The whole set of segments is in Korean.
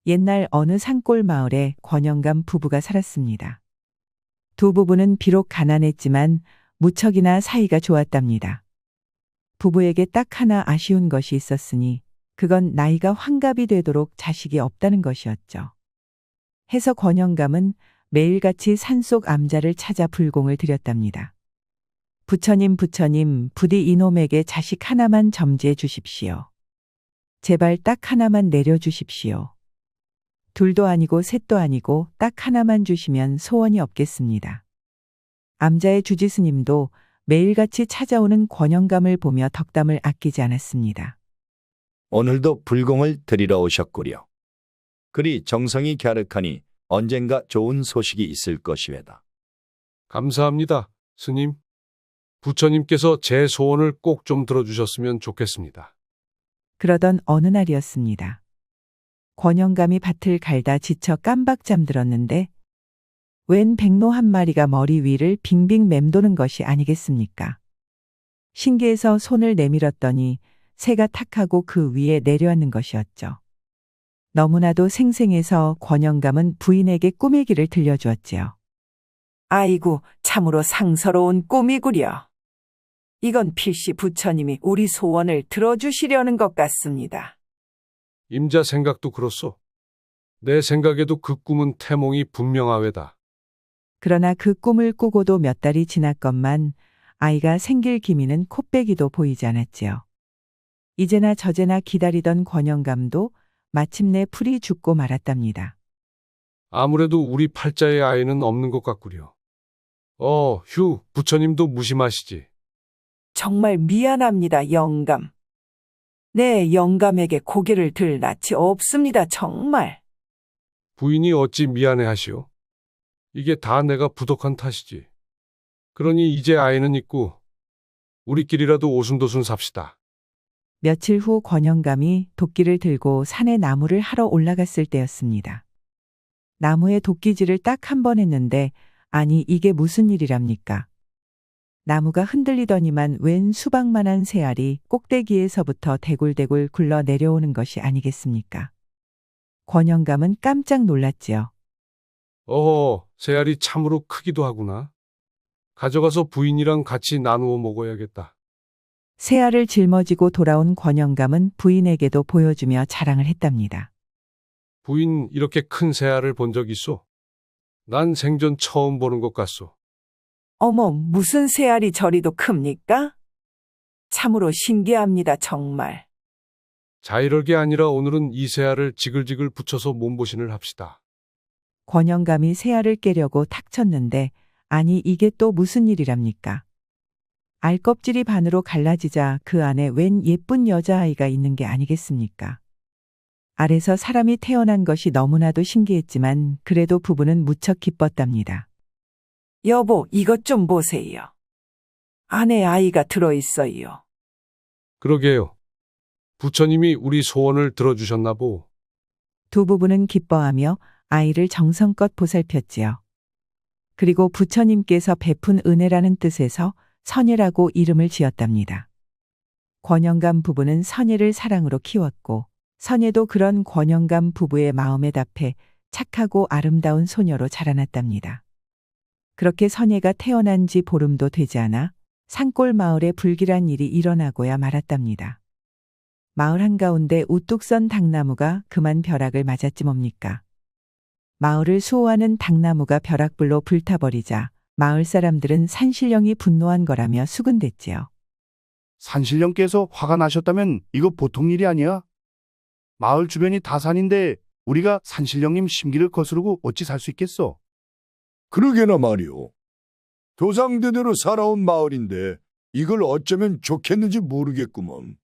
옛날 어느 산골 마을에 권영감 부부가 살았습니다. 두 부부는 비록 가난했지만 무척이나 사이가 좋았답니다. 부부에게 딱 하나 아쉬운 것이 있었으니 그건 나이가 환갑이 되도록 자식이 없다는 것이었죠. 해서 권영감은 매일같이 산속 암자를 찾아 불공을 드렸답니다. 부처님, 부처님, 부디 이놈에게 자식 하나만 점지해 주십시오. 제발 딱 하나만 내려주십시오. 둘도 아니고 셋도 아니고 딱 하나만 주시면 소원이 없겠습니다. 암자의 주지스님도 매일같이 찾아오는 권영감을 보며 덕담을 아끼지 않았습니다. 오늘도 불공을 드리러 오셨구려. 그리 정성이 갸륵하니 언젠가 좋은 소식이 있을 것이외다. 감사합니다, 스님. 부처님께서 제 소원을 꼭 좀 들어주셨으면 좋겠습니다. 그러던 어느 날이었습니다. 권영감이 밭을 갈다 지쳐 깜박 잠들었는데 웬 백로 한 마리가 머리 위를 빙빙 맴도는 것이 아니겠습니까? 신기해서 손을 내밀었더니 새가 탁하고 그 위에 내려앉는 것이었죠. 너무나도 생생해서 권영감은 부인에게 꾸미기를 들려주었지요. 아이고, 참으로 상서로운 꿈이구려. 이건 필시 부처님이 우리 소원을 들어주시려는 것 같습니다. 임자 생각도 그렇소. 내 생각에도 그 꿈은 태몽이 분명하외다. 그러나 그 꿈을 꾸고도 몇 달이 지났건만 아이가 생길 기미는 콧배기도 보이지 않았지요. 이제나 저제나 기다리던 권영감도 마침내 풀이 죽고 말았답니다. 아무래도 우리 팔자의 아이는 없는 것 같구려. 휴, 부처님도 무심하시지. 정말 미안합니다, 영감. 네, 영감에게 고개를 들 낯이 없습니다, 정말. 부인이 어찌 미안해하시오? 이게 다 내가 부족한 탓이지. 그러니 이제 아이는 있고 우리끼리라도 오순도순 삽시다. 며칠 후 권영감이 도끼를 들고 산에 나무를 하러 올라갔을 때였습니다. 나무에 도끼질을 딱 한 번 했는데 아니 이게 무슨 일이랍니까? 나무가 흔들리더니만 웬 수박만한 새알이 꼭대기에서부터 대굴대굴 굴러 내려오는 것이 아니겠습니까? 권영감은 깜짝 놀랐지요. 새알이 참으로 크기도 하구나. 가져가서 부인이랑 같이 나누어 먹어야겠다. 새알을 짊어지고 돌아온 권영감은 부인에게도 보여주며 자랑을 했답니다. 부인, 이렇게 큰 새알을 본 적 있소? 난 생전 처음 보는 것 같소. 어머, 무슨 새알이 저리도 큽니까? 참으로 신기합니다, 정말. 자이럴 게 아니라 오늘은 이 새알을 지글지글 붙여서 몸보신을 합시다. 권영감이 새알을 깨려고 탁 쳤는데 아니 이게 또 무슨 일이랍니까? 알껍질이 반으로 갈라지자 그 안에 웬 예쁜 여자아이가 있는 게 아니겠습니까? 알에서 사람이 태어난 것이 너무나도 신기했지만 그래도 부부는 무척 기뻤답니다. 여보, 이것 좀 보세요. 안에 아이가 들어있어요. 그러게요. 부처님이 우리 소원을 들어주셨나 보. 두 부부는 기뻐하며 아이를 정성껏 보살폈지요. 그리고 부처님께서 베푼 은혜라는 뜻에서 선예라고 이름을 지었답니다. 권영감 부부는 선예를 사랑으로 키웠고 선예도 그런 권영감 부부의 마음에 답해 착하고 아름다운 소녀로 자라났답니다. 그렇게 선예가 태어난 지 보름도 되지 않아 산골 마을에 불길한 일이 일어나고야 말았답니다. 마을 한가운데 우뚝 선 당나무가 그만 벼락을 맞았지 뭡니까? 마을을 수호하는 당나무가 벼락불로 불타버리자 마을 사람들은 산신령이 분노한 거라며 수군댔지요. 산신령께서 화가 나셨다면 이거 보통 일이 아니야. 마을 주변이 다 산인데 우리가 산신령님 심기를 거스르고 어찌 살 수 있겠어? 그러게나 말이오. 조상대대로 살아온 마을인데 이걸 어쩌면 좋겠는지 모르겠구먼.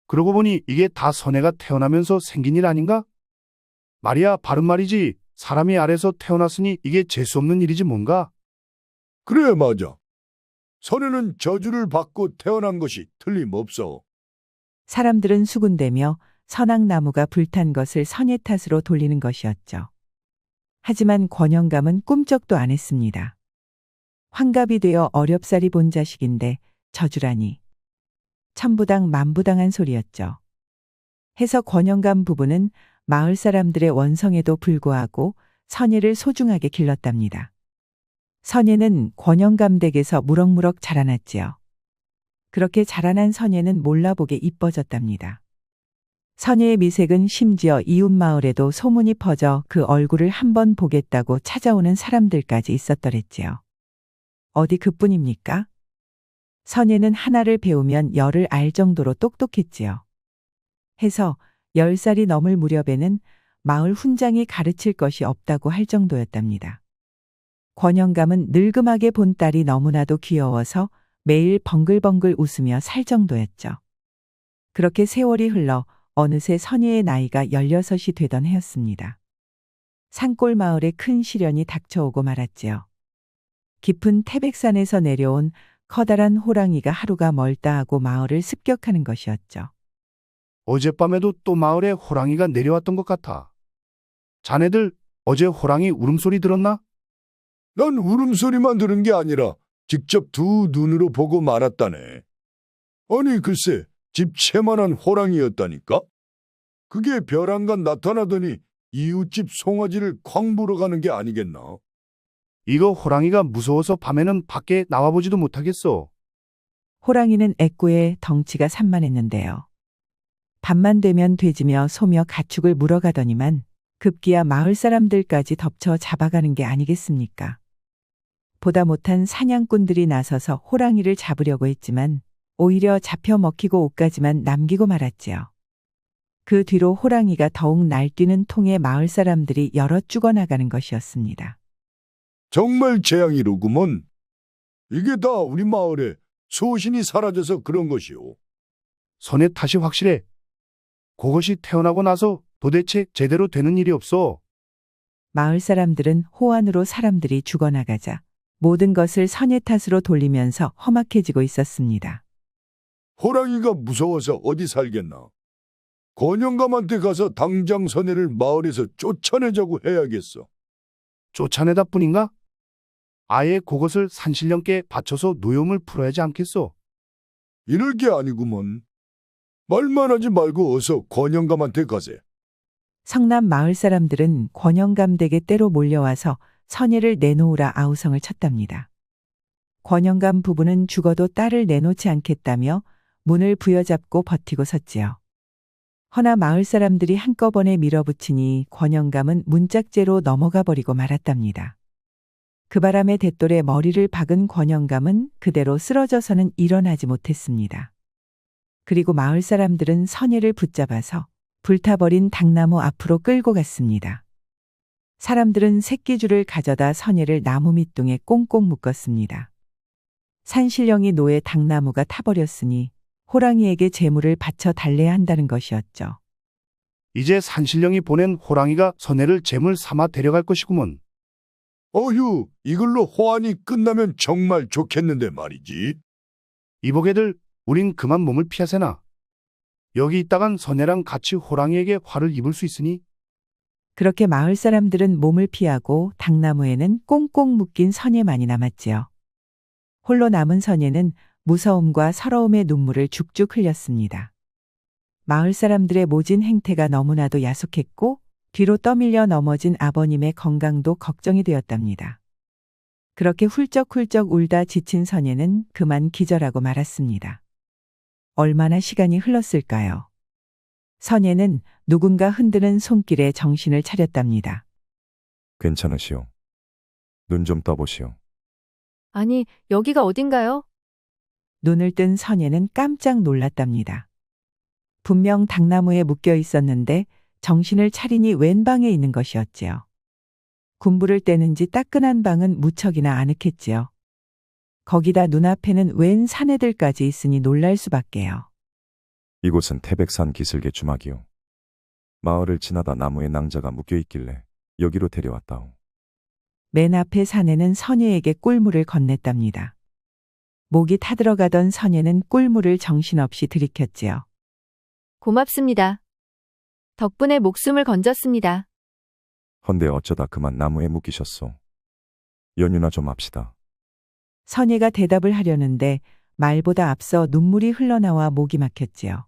그러고 보니 이게 다 선혜가 태어나면서 생긴 일 아닌가? 말이야, 바른 말이지. 사람이 알에서 태어났으니 이게 재수없는 일이지 뭔가? 그래, 맞아. 선혜는 저주를 받고 태어난 것이 틀림없어. 사람들은 수군대며 선악나무가 불탄 것을 선예 탓으로 돌리는 것이었죠. 하지만 권영감은 꿈쩍도 안 했습니다. 환갑이 되어 어렵사리 본 자식인데 저주라니. 천부당 만부당한 소리였죠. 해서 권영감 부부는 마을 사람들의 원성에도 불구하고 선예를 소중하게 길렀답니다. 선예는 권영감 댁에서 무럭무럭 자라났지요. 그렇게 자라난 선예는 몰라보게 이뻐졌답니다. 선예의 미색은 심지어 이웃 마을에도 소문이 퍼져 그 얼굴을 한번 보겠다고 찾아오는 사람들까지 있었더랬지요. 어디 그뿐입니까? 선예는 하나를 배우면 열을 알 정도로 똑똑했지요. 해서 10살이 넘을 무렵에는 마을 훈장이 가르칠 것이 없다고 할 정도였답니다. 권영감은 늙음하게 본 딸이 너무나도 귀여워서 매일 벙글벙글 웃으며 살 정도였죠. 그렇게 세월이 흘러 어느새 선예의 나이가 16이 되던 해였습니다. 산골 마을에 큰 시련이 닥쳐오고 말았지요. 깊은 태백산에서 내려온 커다란 호랑이가 하루가 멀다 하고 마을을 습격하는 것이었죠. 어젯밤에도 또 마을에 호랑이가 내려왔던 것 같아. 자네들 어제 호랑이 울음소리 들었나? 난 울음소리만 들은 게 아니라 직접 두 눈으로 보고 말았다네. 아니 글쎄 집채만한 호랑이였다니까? 그게 벼랑간 나타나더니 이웃집 송아지를 쾅 물어 가는 게 아니겠나? 이거 호랑이가 무서워서 밤에는 밖에 나와보지도 못하겠어. 호랑이는 애꾸에 덩치가 산만했는데요. 밤만 되면 돼지며 소며 가축을 물어가더니만 급기야 마을 사람들까지 덮쳐 잡아가는 게 아니겠습니까? 보다 못한 사냥꾼들이 나서서 호랑이를 잡으려고 했지만 오히려 잡혀 먹히고 옷까지만 남기고 말았지요. 그 뒤로 호랑이가 더욱 날뛰는 통에 마을 사람들이 여러 죽어나가는 것이었습니다. 정말 재앙이로구먼. 이게 다 우리 마을에 소신이 사라져서 그런 것이오. 선의 탓이 확실해. 그것이 태어나고 나서 도대체 제대로 되는 일이 없어. 마을 사람들은 호환으로 사람들이 죽어나가자 모든 것을 선의 탓으로 돌리면서 험악해지고 있었습니다. 호랑이가 무서워서 어디 살겠나? 권영감한테 가서 당장 선혜를 마을에서 쫓아내자고 해야겠어. 쫓아내다 뿐인가? 아예 그것을 산신령께 바쳐서 노염을 풀어야지 않겠어. 이럴 게 아니구먼. 말만 하지 말고 어서 권영감한테 가세. 성남 마을 사람들은 권영감 댁에 때로 몰려와서 선예를 내놓으라 아우성을 쳤답니다. 권영감 부부는 죽어도 딸을 내놓지 않겠다며 문을 부여잡고 버티고 섰지요. 허나 마을 사람들이 한꺼번에 밀어붙이니 권영감은 문짝제로 넘어가 버리고 말았답니다. 그 바람에 대돌에 머리를 박은 권영감은 그대로 쓰러져서는 일어나지 못했습니다. 그리고 마을 사람들은 선예를 붙잡아서 불타버린 당나무 앞으로 끌고 갔습니다. 사람들은 새끼줄을 가져다 선예를 나무 밑둥에 꽁꽁 묶었습니다. 산신령이 노에 당나무가 타버렸으니 호랑이에게 재물을 바쳐 달래야 한다는 것이었죠. 이제 산신령이 보낸 호랑이가 선혜를 제물 삼아 데려갈 것이구먼. 어휴, 이걸로 호환이 끝나면 정말 좋겠는데 말이지. 이보게들, 우린 그만 몸을 피하세나. 여기 있다간 선혜랑 같이 호랑이에게 화를 입을 수 있으니. 그렇게 마을 사람들은 몸을 피하고 당나무에는 꽁꽁 묶인 선예만이 남았지요. 홀로 남은 선예는 무서움과 서러움의 눈물을 죽죽 흘렸습니다. 마을 사람들의 모진 행태가 너무나도 야속했고 뒤로 떠밀려 넘어진 아버님의 건강도 걱정이 되었답니다. 그렇게 훌쩍훌쩍 울다 지친 선예는 그만 기절하고 말았습니다. 얼마나 시간이 흘렀을까요? 선예는 누군가 흔드는 손길에 정신을 차렸답니다. 괜찮으시오. 눈 좀 떠보시오. 아니, 여기가 어딘가요? 눈을 뜬 선예는 깜짝 놀랐답니다. 분명 당나무에 묶여 있었는데 정신을 차리니 왼 방에 있는 것이었지요. 군부를 떼는지 따끈한 방은 무척이나 아늑했지요. 거기다 눈앞에는 웬 사내들까지 있으니 놀랄 수밖에요. 이곳은 태백산 기슭의 주막이오. 마을을 지나다 나무에 낭자가 묶여 있길래 여기로 데려왔다오. 맨 앞에 사내는 선예에게 꿀물을 건넸답니다. 목이 타들어가던 선예는 꿀물을 정신없이 들이켰지요. 고맙습니다. 덕분에 목숨을 건졌습니다. 헌데 어쩌다 그만 나무에 묶이셨소. 연유나 좀 합시다. 선예가 대답을 하려는데 말보다 앞서 눈물이 흘러나와 목이 막혔지요.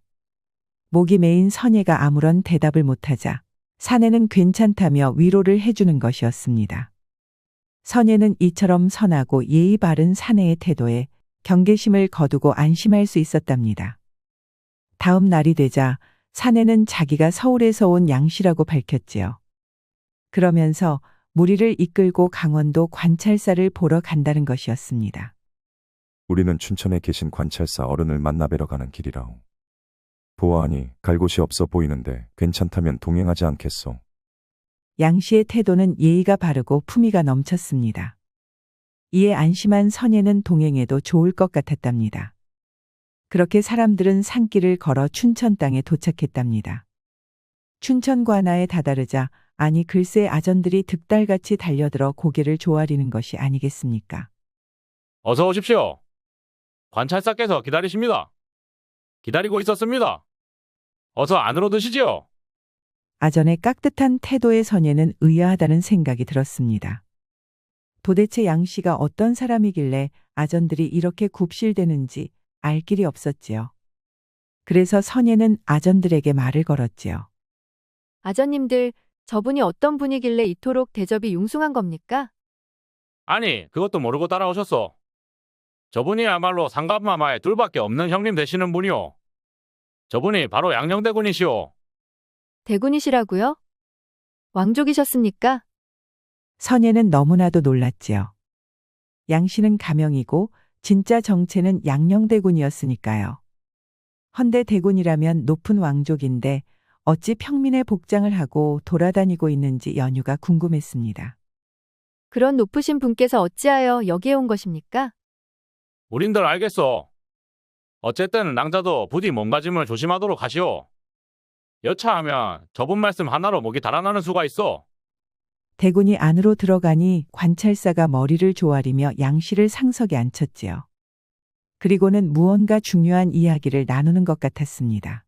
목이 메인 선예가 아무런 대답을 못하자 사내는 괜찮다며 위로를 해주는 것이었습니다. 선예는 이처럼 선하고 예의 바른 사내의 태도에 경계심을 거두고 안심할 수 있었답니다. 다음 날이 되자 사내는 자기가 서울에서 온 양씨라고 밝혔지요. 그러면서 무리를 이끌고 강원도 관찰사를 보러 간다는 것이었습니다. 우리는 춘천에 계신 관찰사 어른을 만나 뵈러 가는 길이라오. 보아하니 갈 곳이 없어 보이는데 괜찮다면 동행하지 않겠소. 양 씨의 태도는 예의가 바르고 품위가 넘쳤습니다. 이에 안심한 선예는 동행해도 좋을 것 같았답니다. 그렇게 사람들은 산길을 걸어 춘천 땅에 도착했답니다. 춘천 관아에 다다르자 아니 글쎄 아전들이 득달같이 달려들어 고개를 조아리는 것이 아니겠습니까? 어서 오십시오. 관찰사께서 기다리십니다. 기다리고 있었습니다. 어서 안으로 드시지요. 아전의 깍듯한 태도의 선예는 의아하다는 생각이 들었습니다. 도대체 양 씨가 어떤 사람이길래 아전들이 이렇게 굽실대는지 알 길이 없었지요. 그래서 선예는 아전들에게 말을 걸었지요. 아전님들, 저분이 어떤 분이길래 이토록 대접이 융숭한 겁니까? 아니, 그것도 모르고 따라오셨소. 저분이야말로 상감마마에 둘밖에 없는 형님 되시는 분이오. 저분이 바로 양녕대군이시오. 대군이시라고요? 왕족이셨습니까? 선예는 너무나도 놀랐지요. 양 씨는 가명이고 진짜 정체는 양녕대군이었으니까요. 헌데 대군이라면 높은 왕족인데 어찌 평민의 복장을 하고 돌아다니고 있는지 연유가 궁금했습니다. 그런 높으신 분께서 어찌하여 여기에 온 것입니까? 우린들 알겠소. 어쨌든 낭자도 부디 몸가짐을 조심하도록 하시오. 여차하면 저분 말씀 하나로 목이 달아나는 수가 있어. 대군이 안으로 들어가니 관찰사가 머리를 조아리며 양 씨를 상석에 앉혔지요. 그리고는 무언가 중요한 이야기를 나누는 것 같았습니다.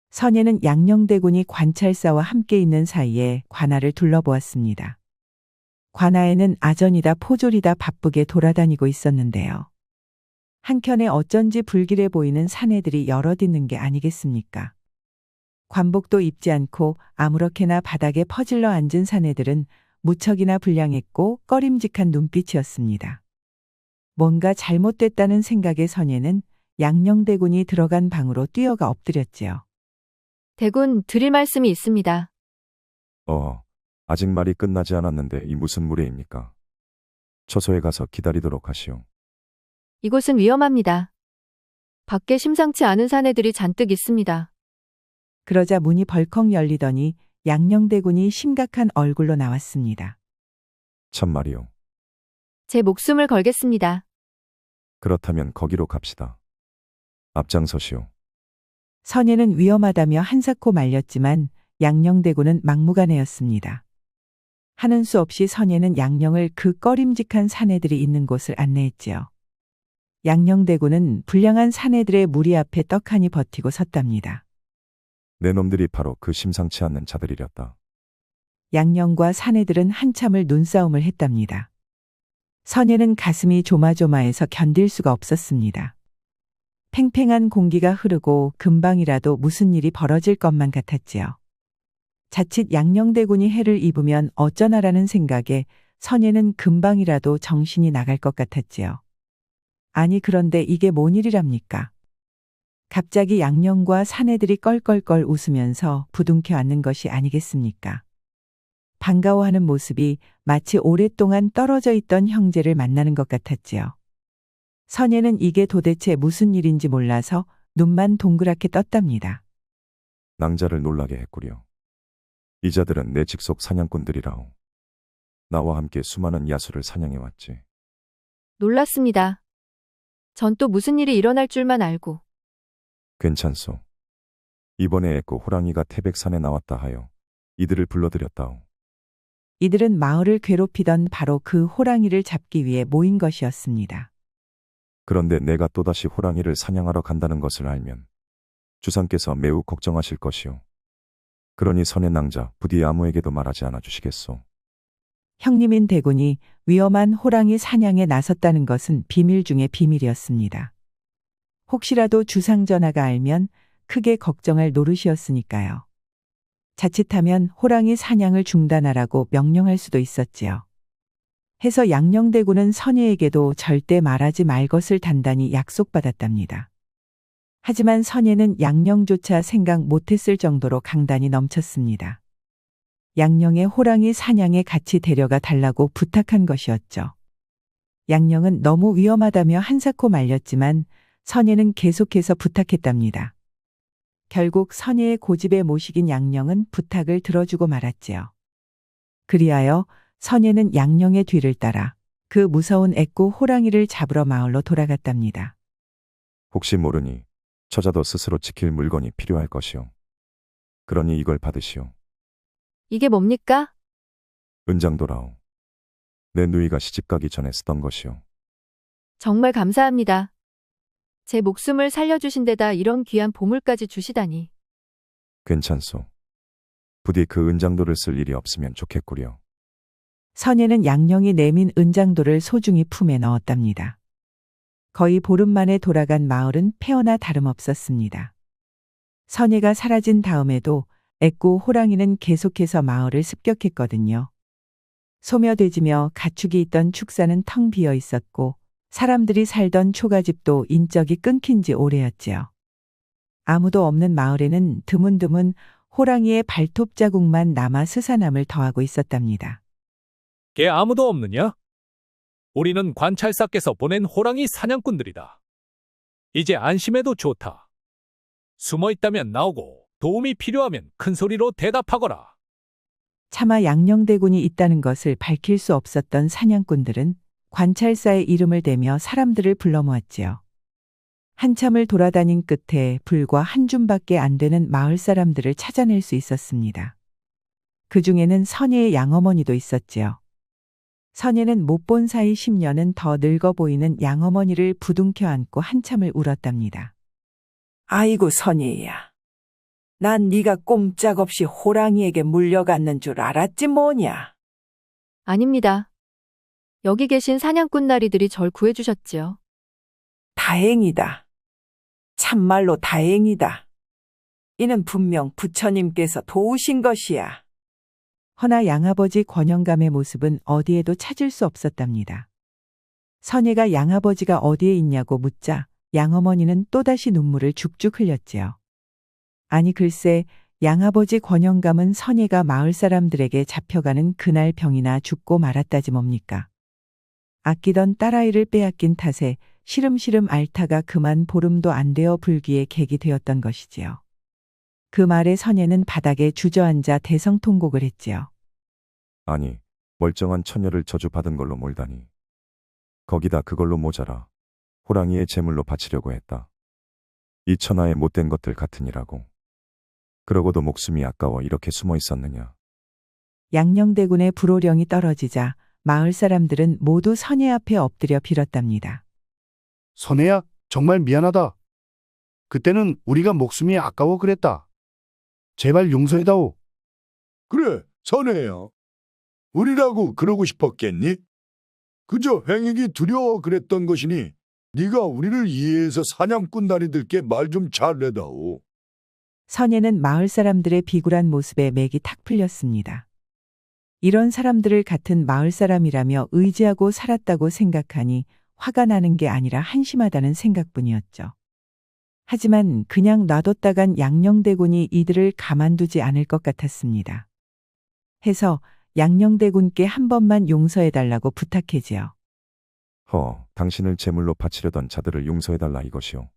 선예는 양녕대군이 관찰사와 함께 있는 사이에 관아를 둘러보았습니다. 관아에는 아전이다 포졸이다 바쁘게 돌아다니고 있었는데요. 한켠에 어쩐지 불길해 보이는 사내들이 여럿 있는 게 아니겠습니까? 관복도 입지 않고 아무렇게나 바닥에 퍼질러 앉은 사내들은 무척이나 불량했고 꺼림직한 눈빛이었습니다. 뭔가 잘못됐다는 생각에 선예는 양녕대군이 들어간 방으로 뛰어가 엎드렸지요. 대군, 드릴 말씀이 있습니다. 아직 말이 끝나지 않았는데 이 무슨 무례입니까? 처소에 가서 기다리도록 하시오. 이곳은 위험합니다. 밖에 심상치 않은 사내들이 잔뜩 있습니다. 그러자 문이 벌컥 열리더니 양녕대군이 심각한 얼굴로 나왔습니다. 참말이오. 제 목숨을 걸겠습니다. 그렇다면 거기로 갑시다. 앞장서시오. 선예는 위험하다며 한사코 말렸지만 양녕대군은 막무가내였습니다. 하는 수 없이 선예는 양녕을 그 꺼림직한 사내들이 있는 곳을 안내했지요. 양녕대군은 불량한 사내들의 무리 앞에 떡하니 버티고 섰답니다. 내 놈들이 바로 그 심상치 않는 자들이렸다. 양녕과 사내들은 한참을 눈싸움을 했답니다. 선예는 가슴이 조마조마해서 견딜 수가 없었습니다. 팽팽한 공기가 흐르고 금방이라도 무슨 일이 벌어질 것만 같았지요. 자칫 양녕대군이 해를 입으면 어쩌나라는 생각에 선예는 금방이라도 정신이 나갈 것 같았지요. 아니 그런데 이게 뭔 일이랍니까? 갑자기 양녕과 사내들이 껄껄껄 웃으면서 부둥켜 앉는 것이 아니겠습니까? 반가워하는 모습이 마치 오랫동안 떨어져 있던 형제를 만나는 것 같았지요. 선예는 이게 도대체 무슨 일인지 몰라서 눈만 동그랗게 떴답니다. 낭자를 놀라게 했구려. 이 자들은 내 직속 사냥꾼들이라오. 나와 함께 수많은 야수를 사냥해왔지. 놀랐습니다. 전 또 무슨 일이 일어날 줄만 알고. 괜찮소. 이번에 애꾸 호랑이가 태백산에 나왔다 하여 이들을 불러들였다오. 이들은 마을을 괴롭히던 바로 그 호랑이를 잡기 위해 모인 것이었습니다. 그런데 내가 또다시 호랑이를 사냥하러 간다는 것을 알면 주상께서 매우 걱정하실 것이오. 그러니 선의 낭자 부디 아무에게도 말하지 않아 주시겠소. 형님인 대군이 위험한 호랑이 사냥에 나섰다는 것은 비밀 중의 비밀이었습니다. 혹시라도 주상 전하가 알면 크게 걱정할 노릇이었으니까요. 자칫하면 호랑이 사냥을 중단하라고 명령할 수도 있었지요. 해서 양녕대군은 선예에게도 절대 말하지 말 것을 단단히 약속받았답니다. 하지만 선예는 양녕조차 생각 못했을 정도로 강단이 넘쳤습니다. 양녕의 호랑이 사냥에 같이 데려가 달라고 부탁한 것이었죠. 양녕은 너무 위험하다며 한사코 말렸지만 선예는 계속해서 부탁했답니다. 결국 선예의 고집에 못 이긴 양녕은 부탁을 들어주고 말았지요. 그리하여 선예는 양녕의 뒤를 따라 그 무서운 애꾸 호랑이를 잡으러 마을로 돌아갔답니다. 혹시 모르니 처자도 스스로 지킬 물건이 필요할 것이오. 그러니 이걸 받으시오. 이게 뭡니까? 은장도라오. 내 누이가 시집가기 전에 쓰던 것이오. 정말 감사합니다. 제 목숨을 살려주신 데다 이런 귀한 보물까지 주시다니. 괜찮소. 부디 그 은장도를 쓸 일이 없으면 좋겠구려. 선예는 양녕이 내민 은장도를 소중히 품에 넣었답니다. 거의 보름 만에 돌아간 마을은 폐허나 다름없었습니다. 선예가 사라진 다음에도 애꾸 호랑이는 계속해서 마을을 습격했거든요. 소며돼지며 가축이 있던 축사는 텅 비어 있었고 사람들이 살던 초가집도 인적이 끊긴 지 오래였지요. 아무도 없는 마을에는 드문드문 호랑이의 발톱 자국만 남아 스산함을 더하고 있었답니다. 걔 아무도 없느냐? 우리는 관찰사께서 보낸 호랑이 사냥꾼들이다. 이제 안심해도 좋다. 숨어 있다면 나오고 도움이 필요하면 큰 소리로 대답하거라. 차마 양녕대군이 있다는 것을 밝힐 수 없었던 사냥꾼들은 관찰사의 이름을 대며 사람들을 불러 모았지요. 한참을 돌아다닌 끝에 불과 한 줌밖에 안 되는 마을 사람들을 찾아낼 수 있었습니다. 그 중에는 선예의 양어머니도 있었지요. 선예는 못 본 사이 10년은 더 늙어 보이는 양어머니를 부둥켜 안고 한참을 울었답니다. 아이고 선예야. 난 네가 꼼짝없이 호랑이에게 물려갔는 줄 알았지 뭐냐. 아닙니다. 여기 계신 사냥꾼 나리들이 절 구해주셨지요. 다행이다. 참말로 다행이다. 이는 분명 부처님께서 도우신 것이야. 허나 양아버지 권영감의 모습은 어디에도 찾을 수 없었답니다. 선예가 양아버지가 어디에 있냐고 묻자 양어머니는 또다시 눈물을 죽죽 흘렸지요. 아니 글쎄 양아버지 권영감은 선예가 마을 사람들에게 잡혀가는 그날 병이나 죽고 말았다지 뭡니까. 아끼던 딸아이를 빼앗긴 탓에 시름시름 앓다가 그만 보름도 안 되어 불기에 객이 되었던 것이지요. 그 말에 선예는 바닥에 주저앉아 대성통곡을 했지요. 아니, 멀쩡한 처녀를 저주받은 걸로 몰다니. 거기다 그걸로 모자라 호랑이의 제물로 바치려고 했다. 이 천하의 못된 것들 같으니라고. 그러고도 목숨이 아까워 이렇게 숨어 있었느냐. 양녕대군의 불호령이 떨어지자 마을 사람들은 모두 선예 앞에 엎드려 빌었답니다. 선혜야, 정말 미안하다. 그때는 우리가 목숨이 아까워 그랬다. 제발 용서해다오. 그래, 선혜야. 우리라고 그러고 싶었겠니? 그저 횡익이 두려워 그랬던 것이니 네가 우리를 이해해서 사냥꾼 다리들께 말 좀 잘내다오. 선예는 마을 사람들의 비굴한 모습에 맥이 탁 풀렸습니다. 이런 사람들을 같은 마을 사람이라며 의지하고 살았다고 생각하니 화가 나는 게 아니라 한심하다는 생각뿐이었죠. 하지만 그냥 놔뒀다간 양녕대군이 이들을 가만두지 않을 것 같았습니다. 해서 양녕대군께 한 번만 용서해달라고 부탁해지요. 당신을 제물로 바치려던 자들을 용서해달라 이것이오.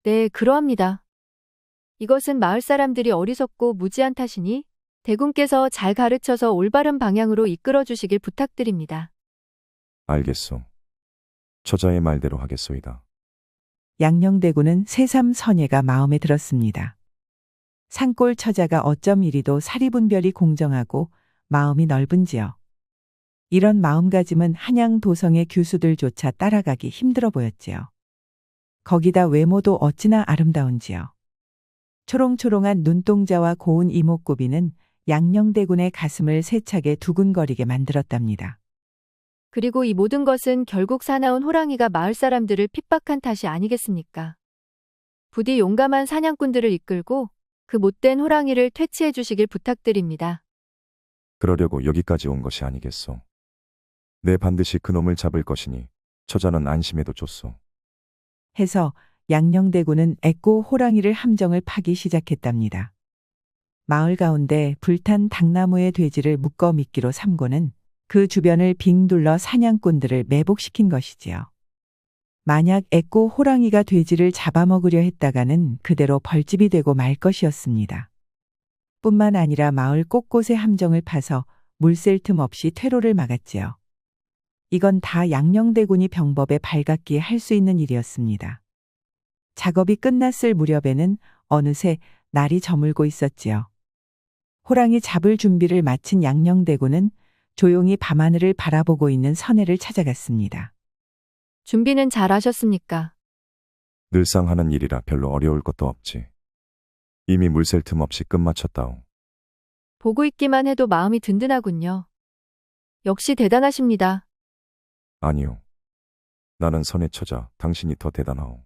네, 그러합니다. 이것은 마을 사람들이 어리석고 무지한 탓이니 대군께서 잘 가르쳐서 올바른 방향으로 이끌어 주시길 부탁드립니다. 알겠소. 처자의 말대로 하겠소이다. 양녕대군은 새삼 선예가 마음에 들었습니다. 산골 처자가 어쩜 이리도 사리분별이 공정하고 마음이 넓은지요. 이런 마음가짐은 한양 도성의 교수들조차 따라가기 힘들어 보였지요. 거기다 외모도 어찌나 아름다운지요. 초롱초롱한 눈동자와 고운 이목구비는 양녕대군의 가슴을 세차게 두근거리게 만들었답니다. 그리고 이 모든 것은 결국 사나운 호랑이가 마을 사람들을 핍박한 탓이 아니겠습니까? 부디 용감한 사냥꾼들을 이끌고 그 못된 호랑이를 퇴치해 주시길 부탁드립니다. 그러려고 여기까지 온 것이 아니겠소. 내 반드시 그놈을 잡을 것이니 처자는 안심해도 좋소. 해서 양녕대군은 애꾸 호랑이를 함정을 파기 시작했답니다. 마을 가운데 불탄 당나무의 돼지를 묶어 미끼로 삼고는 그 주변을 빙 둘러 사냥꾼들을 매복시킨 것이지요. 만약 애꾸 호랑이가 돼지를 잡아먹으려 했다가는 그대로 벌집이 되고 말 것이었습니다. 뿐만 아니라 마을 곳곳에 함정을 파서 물샐 틈 없이 퇴로를 막았지요. 이건 다 양녕대군이 병법에 발각기에 할 수 있는 일이었습니다. 작업이 끝났을 무렵에는 어느새 날이 저물고 있었지요. 호랑이 잡을 준비를 마친 양녕대군은 조용히 밤하늘을 바라보고 있는 선혜를 찾아갔습니다. 준비는 잘 하셨습니까? 늘상 하는 일이라 별로 어려울 것도 없지. 이미 물샐 틈 없이 끝마쳤다오. 보고 있기만 해도 마음이 든든하군요. 역시 대단하십니다. 아니요. 나는 선의 처자, 당신이 더 대단하오.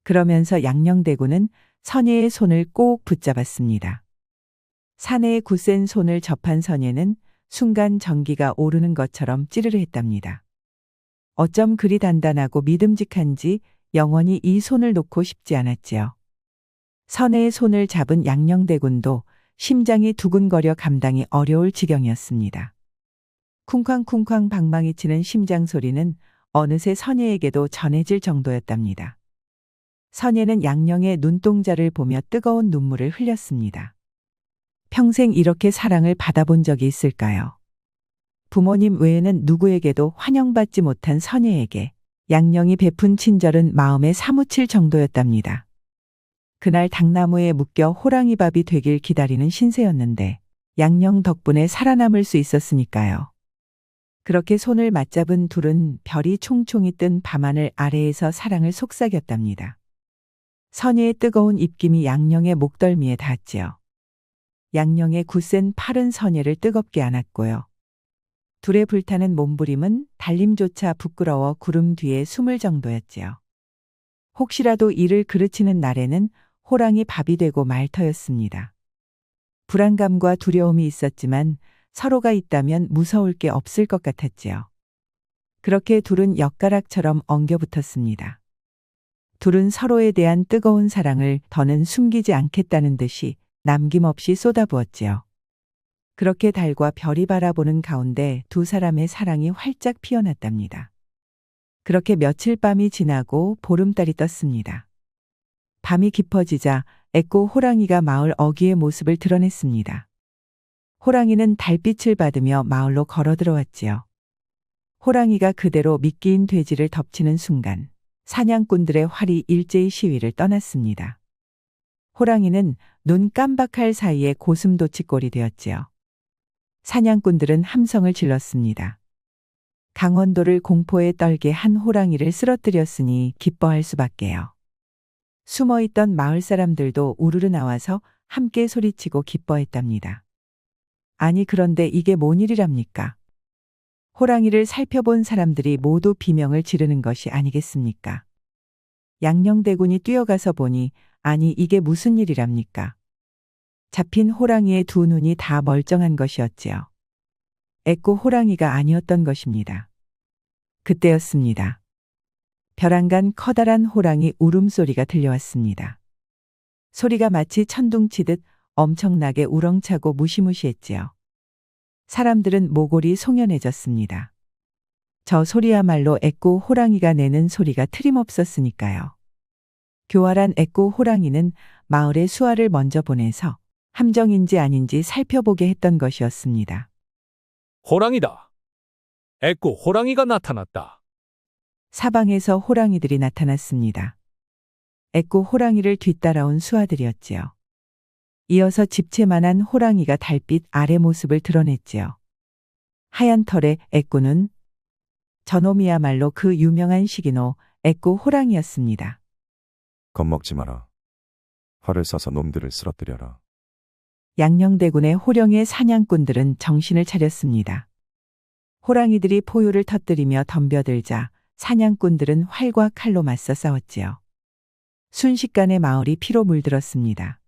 그러면서 양녕대군은 선예의 손을 꼭 붙잡았습니다. 사내의 굳센 손을 접한 선예는 순간 전기가 오르는 것처럼 찌르르했답니다. 어쩜 그리 단단하고 믿음직한지 영원히 이 손을 놓고 싶지 않았지요. 선혜의 손을 잡은 양녕대군도 심장이 두근거려 감당이 어려울 지경이었습니다. 쿵쾅쿵쾅 방망이 치는 심장 소리는 어느새 선예에게도 전해질 정도였답니다. 선예는 양녕의 눈동자를 보며 뜨거운 눈물을 흘렸습니다. 평생 이렇게 사랑을 받아본 적이 있을까요? 부모님 외에는 누구에게도 환영받지 못한 선예에게 양녕이 베푼 친절은 마음에 사무칠 정도였답니다. 그날 당나무에 묶여 호랑이밥이 되길 기다리는 신세였는데 양녕 덕분에 살아남을 수 있었으니까요. 그렇게 손을 맞잡은 둘은 별이 총총이 뜬 밤하늘 아래에서 사랑을 속삭였답니다. 선예의 뜨거운 입김이 양녕의 목덜미에 닿았지요. 양녕의 굳센 팔은 선예를 뜨겁게 안았고요. 둘의 불타는 몸부림은 달림조차 부끄러워 구름 뒤에 숨을 정도였지요. 혹시라도 이를 그르치는 날에는 호랑이 밥이 되고 말 터였습니다. 불안감과 두려움이 있었지만 서로가 있다면 무서울 게 없을 것 같았지요. 그렇게 둘은 엿가락처럼 엉겨붙었습니다. 둘은 서로에 대한 뜨거운 사랑을 더는 숨기지 않겠다는 듯이 남김없이 쏟아부었지요. 그렇게 달과 별이 바라보는 가운데 두 사람의 사랑이 활짝 피어났답니다. 그렇게 며칠 밤이 지나고 보름달이 떴습니다. 밤이 깊어지자 애꾸 호랑이가 마을 어귀의 모습을 드러냈습니다. 호랑이는 달빛을 받으며 마을로 걸어 들어왔지요. 호랑이가 그대로 미끼인 돼지를 덮치는 순간 사냥꾼들의 활이 일제히 시위를 떠났습니다. 호랑이는 눈 깜박할 사이에 고슴도치꼴이 되었지요. 사냥꾼들은 함성을 질렀습니다. 강원도를 공포에 떨게 한 호랑이를 쓰러뜨렸으니 기뻐할 수밖에요. 숨어있던 마을 사람들도 우르르 나와서 함께 소리치고 기뻐했답니다. 아니 그런데 이게 뭔 일이랍니까? 호랑이를 살펴본 사람들이 모두 비명을 지르는 것이 아니겠습니까? 양녕대군이 뛰어가서 보니 아니 이게 무슨 일이랍니까? 잡힌 호랑이의 두 눈이 다 멀쩡한 것이었지요. 애꾸 호랑이가 아니었던 것입니다. 그때였습니다. 벼랑간 커다란 호랑이 울음소리가 들려왔습니다. 소리가 마치 천둥치듯 엄청나게 우렁차고 무시무시했지요. 사람들은 모골이 송연해졌습니다. 저 소리야말로 애꾸 호랑이가 내는 소리가 틀림없었으니까요. 교활한 애꾸 호랑이는 마을에 수하를 먼저 보내서 함정인지 아닌지 살펴보게 했던 것이었습니다. 호랑이다. 애꾸 호랑이가 나타났다. 사방에서 호랑이들이 나타났습니다. 애꾸 호랑이를 뒤따라온 수하들이었지요. 이어서 집채만한 호랑이가 달빛 아래 모습을 드러냈지요. 하얀 털의 애꾸는 저놈이야말로 그 유명한 시기노 애꾸 호랑이였습니다. 겁먹지 마라. 활을 쏴서 놈들을 쓰러뜨려라. 양녕대군의 호령의 사냥꾼들은 정신을 차렸습니다. 호랑이들이 포효를 터뜨리며 덤벼들자 사냥꾼들은 활과 칼로 맞서 싸웠지요. 순식간에 마을이 피로 물들었습니다.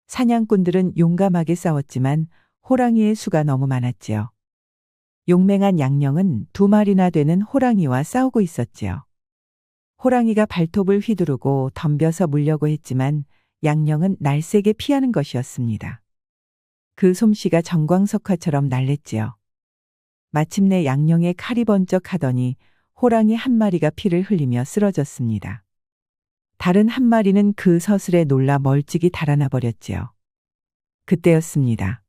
사냥꾼들은 용감하게 싸웠지만 호랑이의 수가 너무 많았지요. 용맹한 양령은 2마리나 되는 호랑이와 싸우고 있었지요. 호랑이가 발톱을 휘두르고 덤벼서 물려고 했지만 양령은 날쌔게 피하는 것이었습니다. 그 솜씨가 정광석화처럼 날랬지요. 마침내 양령의 칼이 번쩍하더니 호랑이 한 마리가 피를 흘리며 쓰러졌습니다. 다른 한 마리는 그 서슬에 놀라 멀찍이 달아나 버렸지요. 그때였습니다.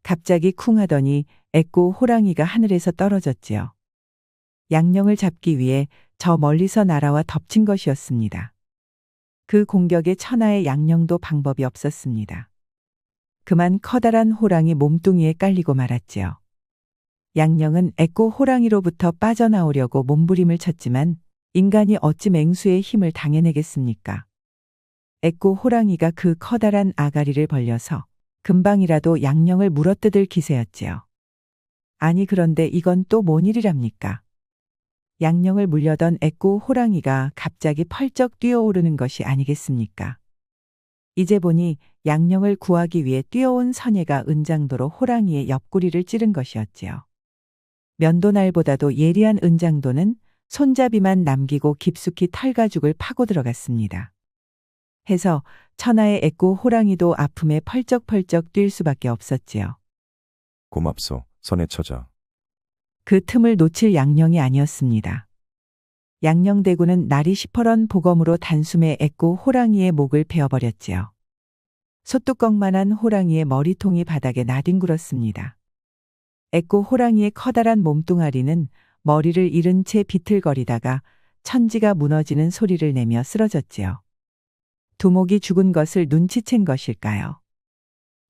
갑자기 쿵 하더니 애꾸 호랑이가 하늘에서 떨어졌지요. 양령을 잡기 위해 저 멀리서 날아와 덮친 것이었습니다. 그 공격에 천하의 양령도 방법이 없었습니다. 그만 커다란 호랑이 몸뚱이에 깔리고 말았지요. 양령은 애꾸 호랑이로부터 빠져나오려고 몸부림을 쳤지만 인간이 어찌 맹수의 힘을 당해내겠습니까? 애꾸 호랑이가 그 커다란 아가리를 벌려서 금방이라도 양령을 물어뜯을 기세였지요. 아니 그런데 이건 또 뭔 일이랍니까? 양령을 물려던 애꾸 호랑이가 갑자기 펄쩍 뛰어오르는 것이 아니겠습니까? 이제 보니 양령을 구하기 위해 뛰어온 선예가 은장도로 호랑이의 옆구리를 찌른 것이었지요. 면도날보다도 예리한 은장도는 손잡이만 남기고 깊숙이 털가죽을 파고 들어갔습니다. 해서 천하의 애꾸 호랑이도 아픔에 펄쩍펄쩍 뛸 수밖에 없었지요. 고맙소, 선의 처자. 그 틈을 놓칠 양령이 아니었습니다. 양령대군은 날이 시퍼런 보검으로 단숨에 애꾸 호랑이의 목을 베어버렸지요. 소뚜껑만한 호랑이의 머리통이 바닥에 나뒹굴었습니다. 애꾸 호랑이의 커다란 몸뚱아리는 머리를 잃은 채 비틀거리다가 천지가 무너지는 소리를 내며 쓰러졌지요. 두목이 죽은 것을 눈치챈 것일까요?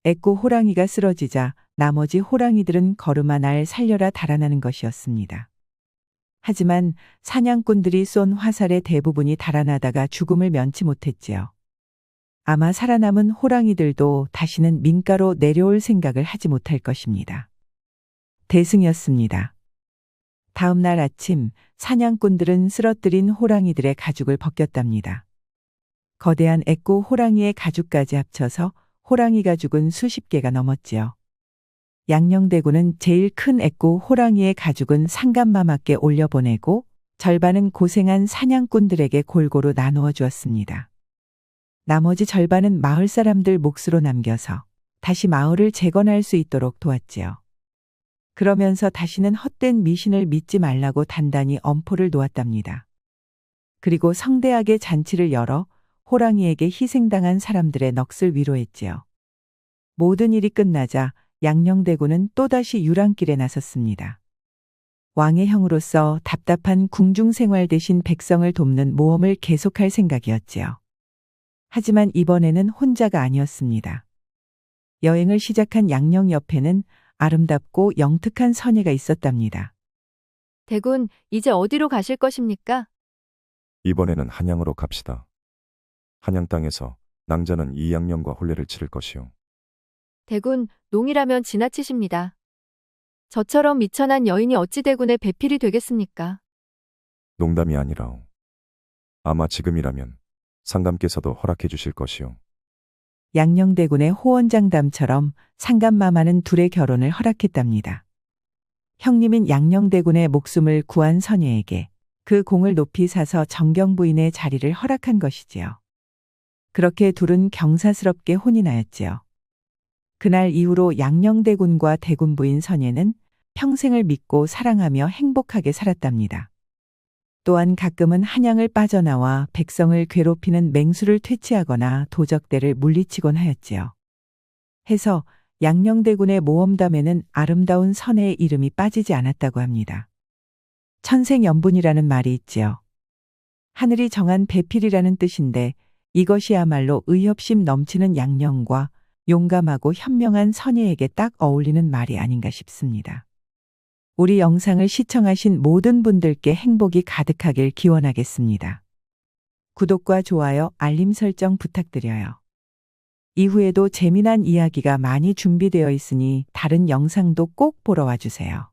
애꾸 호랑이가 쓰러지자 나머지 호랑이들은 걸음아 날 살려라 달아나는 것이었습니다. 하지만 사냥꾼들이 쏜 화살의 대부분이 달아나다가 죽음을 면치 못했지요. 아마 살아남은 호랑이들도 다시는 민가로 내려올 생각을 하지 못할 것입니다. 대승이었습니다. 다음 날 아침 사냥꾼들은 쓰러뜨린 호랑이들의 가죽을 벗겼답니다. 거대한 애꾸 호랑이의 가죽까지 합쳐서 호랑이 가죽은 수십 개가 넘었지요. 양령대군은 제일 큰 애꾸 호랑이의 가죽은 상간마마께 올려보내고 절반은 고생한 사냥꾼들에게 골고루 나누어 주었습니다. 나머지 절반은 마을 사람들 몫으로 남겨서 다시 마을을 재건할 수 있도록 도왔지요. 그러면서 다시는 헛된 미신을 믿지 말라고 단단히 엄포를 놓았답니다. 그리고 성대하게 잔치를 열어 호랑이에게 희생당한 사람들의 넋을 위로했지요. 모든 일이 끝나자 양령대군은 또다시 유랑길에 나섰습니다. 왕의 형으로서 답답한 궁중 생활 대신 백성을 돕는 모험을 계속할 생각이었지요. 하지만 이번에는 혼자가 아니었습니다. 여행을 시작한 양령 옆에는 아름답고 영특한 선예가 있었답니다. 대군, 이제 어디로 가실 것입니까? 이번에는 한양으로 갑시다. 한양 땅에서 낭자는 이 양령과 혼례를 치를 것이요. 대군, 농이라면 지나치십니다. 저처럼 미천한 여인이 어찌 대군의 배필이 되겠습니까? 농담이 아니라오. 아마 지금이라면 상감께서도 허락해 주실 것이요. 양령대군의 호언장담처럼 상감마마는 둘의 결혼을 허락했답니다. 형님인 양령대군의 목숨을 구한 선예에게 그 공을 높이 사서 정경 부인의 자리를 허락한 것이지요. 그렇게 둘은 경사스럽게 혼이 나였지요. 그날 이후로 양령대군과 대군 부인 선예는 평생을 믿고 사랑하며 행복하게 살았답니다. 또한 가끔은 한양을 빠져나와 백성을 괴롭히는 맹수를 퇴치하거나 도적대를 물리치곤 하였지요. 해서 양령대군의 모험담에는 아름다운 선혜의 이름이 빠지지 않았다고 합니다. 천생연분이라는 말이 있지요. 하늘이 정한 배필이라는 뜻인데 이것이야말로 의협심 넘치는 양령과 용감하고 현명한 선예에게 딱 어울리는 말이 아닌가 싶습니다. 우리 영상을 시청하신 모든 분들께 행복이 가득하길 기원하겠습니다. 구독과 좋아요, 알림 설정 부탁드려요. 이후에도 재미난 이야기가 많이 준비되어 있으니 다른 영상도 꼭 보러 와주세요.